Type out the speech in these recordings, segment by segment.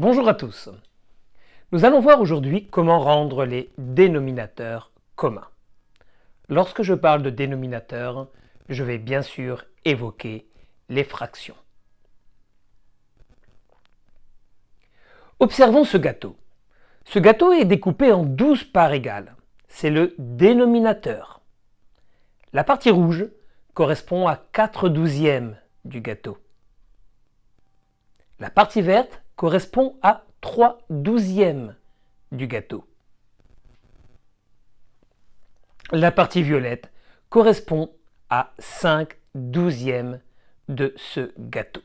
Bonjour à tous. Nous allons voir aujourd'hui comment rendre les dénominateurs communs. Lorsque je parle de dénominateurs, je vais bien sûr évoquer les fractions. Observons ce gâteau. Ce gâteau est découpé en 12 parts égales. C'est le dénominateur. La partie rouge correspond à 4/12 du gâteau. La partie verte correspond à 3/12 du gâteau. La partie violette correspond à 5/12 de ce gâteau.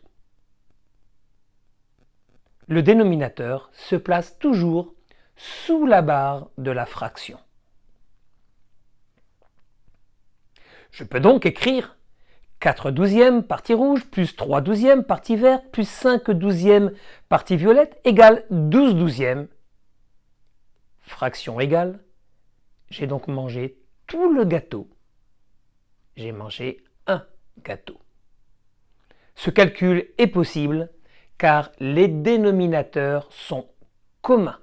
Le dénominateur se place toujours sous la barre de la fraction. Je peux donc écrire 4/12 partie rouge plus 3/12 partie verte plus 5/12 partie violette égale 12/12. Fraction égale, j'ai donc mangé tout le gâteau. J'ai mangé un gâteau. Ce calcul est possible car les dénominateurs sont communs.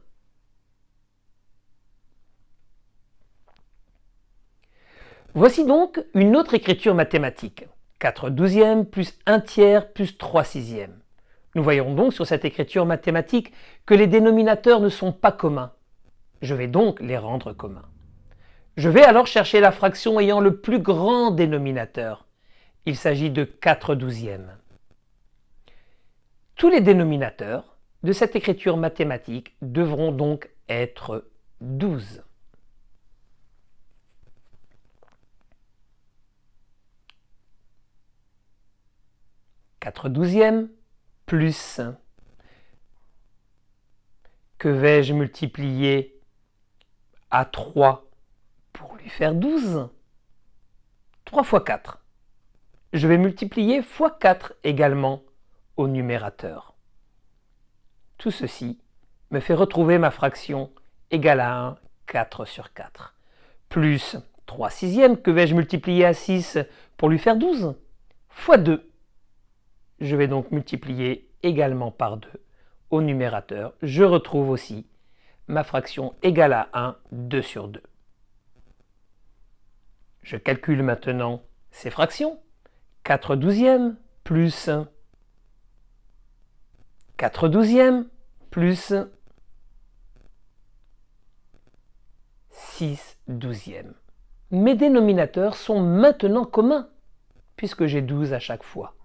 Voici donc une autre écriture mathématique. 4/12 plus 1/3 plus 3/6. Nous voyons donc sur cette écriture mathématique que les dénominateurs ne sont pas communs. Je vais donc les rendre communs. Je vais alors chercher la fraction ayant le plus grand dénominateur. Il s'agit de 4/12. Tous les dénominateurs de cette écriture mathématique devront donc être 12. « 4/12 plus, que vais-je multiplier à 3 pour lui faire 12 ? 3 fois 4. Je vais multiplier fois 4 également au numérateur. Tout ceci me fait retrouver ma fraction égale à 1, 4/4. Plus 3/6, que vais-je multiplier à 6 pour lui faire 12 ? Fois 2. Je vais donc multiplier également par 2 au numérateur. Je retrouve aussi ma fraction égale à 1, 2/2. Je calcule maintenant ces fractions. 4/12 plus 4/12 plus 6/12. Mes dénominateurs sont maintenant communs puisque j'ai 12 à chaque fois.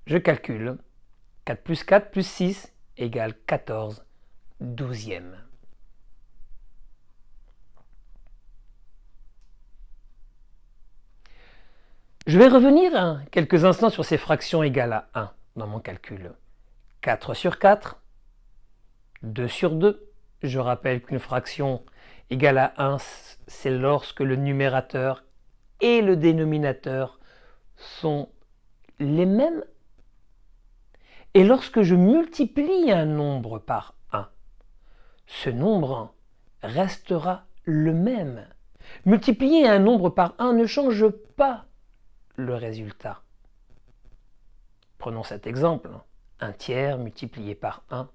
Je calcule 4 plus 4 plus 6 égale 14/12. Je vais revenir quelques instants sur ces fractions égales à 1 dans mon calcul. 4/4, 2/2. Je rappelle qu'une fraction égale à 1, c'est lorsque le numérateur et le dénominateur sont les mêmes. Et lorsque je multiplie un nombre par 1, ce nombre restera le même. Multiplier un nombre par 1 ne change pas le résultat. Prenons cet exemple. 1/3 multiplié par 1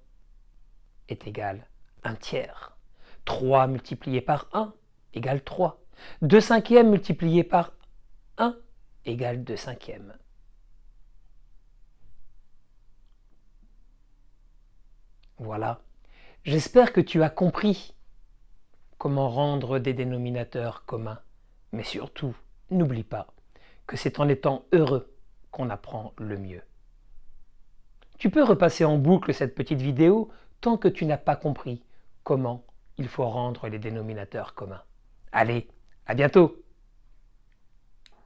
est égal à 1/3. 3 multiplié par 1 égale 3. 2/5 multiplié par 1 égale 2/5. Voilà, j'espère que tu as compris comment rendre des dénominateurs communs. Mais surtout, n'oublie pas que c'est en étant heureux qu'on apprend le mieux. Tu peux repasser en boucle cette petite vidéo tant que tu n'as pas compris comment il faut rendre les dénominateurs communs. Allez, à bientôt!